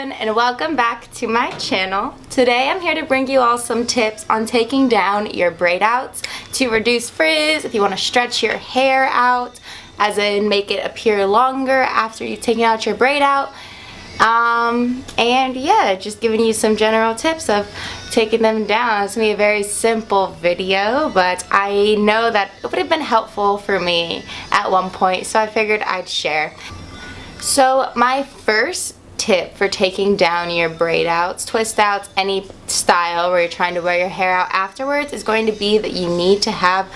everyone, and welcome back to my channel. Today I'm here to bring you all some tips on taking down your braid outs to reduce frizz, if you want to stretch your hair out, as in make it appear longer after you've taken out your braid out. And yeah, just giving you some general tips of taking them down. It's going to be a very simple video, but I know that it would have been helpful for me at one point, so I figured I'd share. So my first tip for taking down your braid outs, twist outs, any style where you're trying to wear your hair out afterwards is going to be that you need to have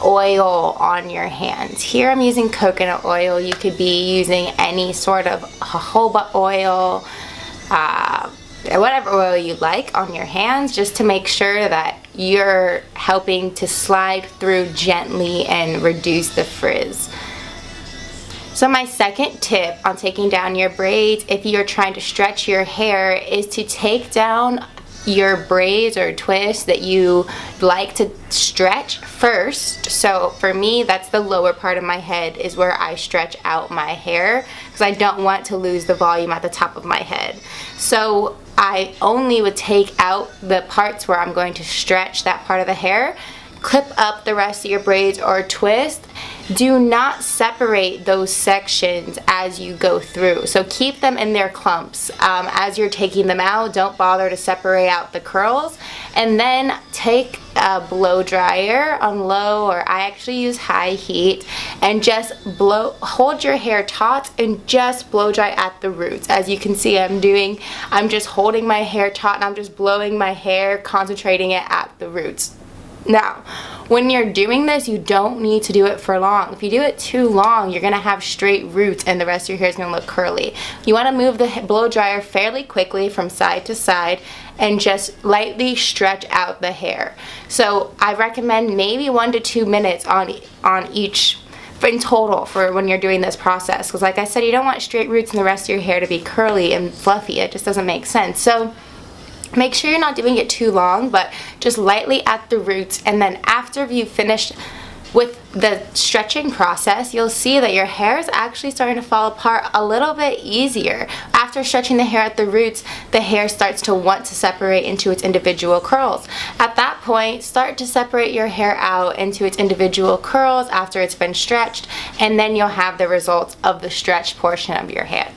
oil on your hands. Here I'm using coconut oil. You could be using any sort of jojoba oil, whatever oil you like on your hands, just to make sure that you're helping to slide through gently and reduce the frizz. So my second tip on taking down your braids, if you're trying to stretch your hair, is to take down your braids or twists that you like to stretch first. So for me, that's the lower part of my head is where I stretch out my hair, because I don't want to lose the volume at the top of my head. So I only would take out the parts where I'm going to stretch that part of the hair, clip up the rest of your braids or twist. Do not separate those sections as you go through. So keep them in their clumps. As you're taking them out, don't bother to separate out the curls. And then take a blow dryer on low, or I actually use high heat, and just hold your hair taut and just blow dry at the roots. As you can see I'm just holding my hair taut and I'm just blowing my hair, concentrating it at the roots. Now, when you're doing this, you don't need to do it for long. If you do it too long, you're going to have straight roots and the rest of your hair is going to look curly. You want to move the blow dryer fairly quickly from side to side and just lightly stretch out the hair. So I recommend maybe 1 to 2 minutes on each in total for when you're doing this process, because like I said, you don't want straight roots and the rest of your hair to be curly and fluffy. It just doesn't make sense. So make sure you're not doing it too long, but just lightly at the roots. And then after you've finished with the stretching process, you'll see that your hair is actually starting to fall apart a little bit easier. After stretching the hair at the roots, the hair starts to want to separate into its individual curls. At that point, start to separate your hair out into its individual curls after it's been stretched, and then you'll have the results of the stretched portion of your hair.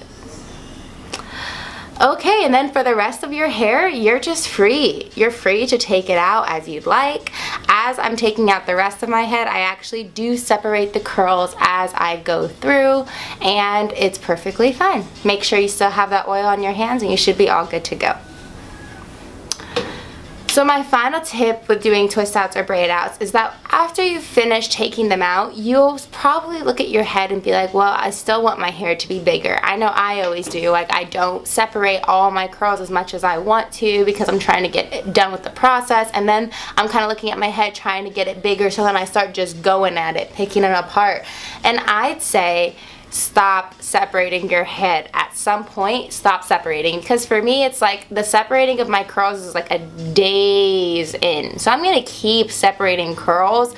Okay, and then for the rest of your hair, you're just free. You're free to take it out as you'd like. As I'm taking out the rest of my head, I actually do separate the curls as I go through, and it's perfectly fine. Make sure you still have that oil on your hands and you should be all good to go. So my final tip with doing twist outs or braid outs is that after you finish taking them out, you'll probably look at your head and be like, well, I still want my hair to be bigger. I know I always do. Like, I don't separate all my curls as much as I want to because I'm trying to get it done with the process, and then I'm kind of looking at my head trying to get it bigger, so then I start just going at it, picking it apart. And I'd say stop separating your head. At some point, stop separating, because for me it's like the separating of my curls is like a days in. So I'm gonna keep separating curls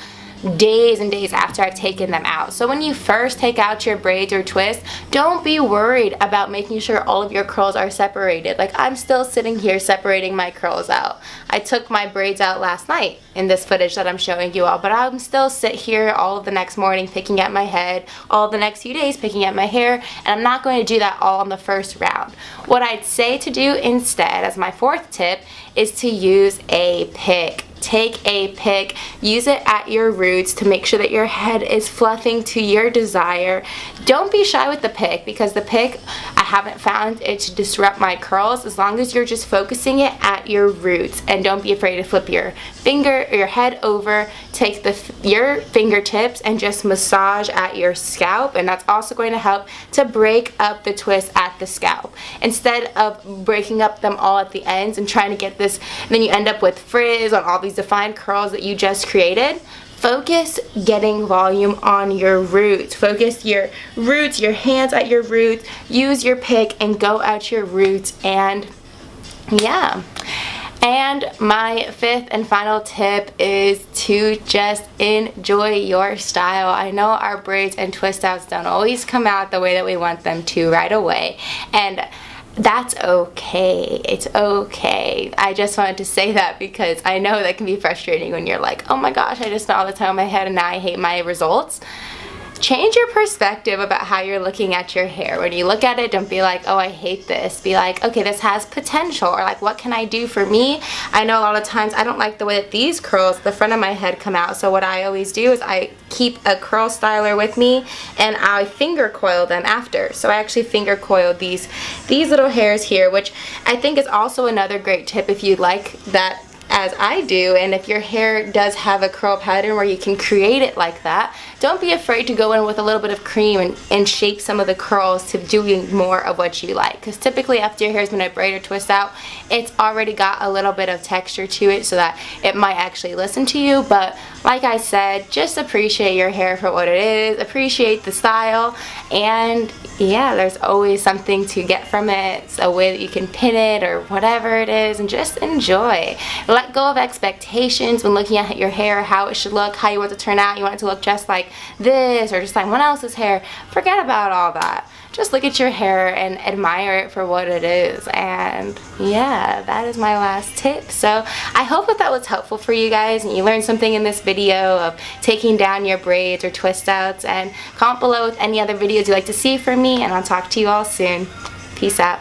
days and days after I've taken them out. So when you first take out your braids or twists, don't be worried about making sure all of your curls are separated. Like, I'm still sitting here separating my curls out. I took my braids out last night in this footage that I'm showing you all, but I'm still sit here all of the next morning picking at my head, all of the next few days picking at my hair, and I'm not going to do that all on the first round. What I'd say to do instead, as my fourth tip, is to use a pick. Take a pick, use it at your roots to make sure that your head is fluffing to your desire. Don't be shy with the pick, because the pick, I haven't found it to disrupt my curls as long as you're just focusing it at your roots. And don't be afraid to flip your finger or your head over, take your fingertips and just massage at your scalp, and that's also going to help to break up the twist at the scalp. Instead of breaking up them all at the ends and trying to get this, and then you end up with frizz on all these defined curls that you just created. Focus getting volume on your roots. Focus your roots, your hands at your roots. Use your pick and go at your roots, and yeah. And my fifth and final tip is to just enjoy your style. I know our braids and twist outs don't always come out the way that we want them to right away, and that's okay. It's okay. I just wanted to say that because I know that can be frustrating when you're like, oh my gosh, I just spent all the time on my head and now I hate my results. Change your perspective about how you're looking at your hair. When you look at it, don't be like, oh, I hate this. Be like, okay, this has potential, or like, what can I do for me? I know a lot of times I don't like the way that these curls, the front of my head, come out. So what I always do is I keep a curl styler with me and I finger coil them after. So I actually finger coil these little hairs here, which I think is also another great tip if you like that as I do. And if your hair does have a curl pattern where you can create it like that, don't be afraid to go in with a little bit of cream and shape some of the curls to doing more of what you like, because typically after your hair's been a braid or twist out, it's already got a little bit of texture to it so that it might actually listen to you. But like I said, just appreciate your hair for what it is, appreciate the style, and yeah, there's always something to get from it. It's a way that you can pin it or whatever it is, and just enjoy. Let go of expectations when looking at your hair, how it should look, how you want it to turn out. You want it to look just like this or just like someone else's hair. Forget about all that. Just look at your hair and admire it for what it is. And yeah, that is my last tip. So I hope that was helpful for you guys and you learned something in this video of taking down your braids or twist outs. And comment below with any other videos you'd like to see from me, and I'll talk to you all soon. Peace out.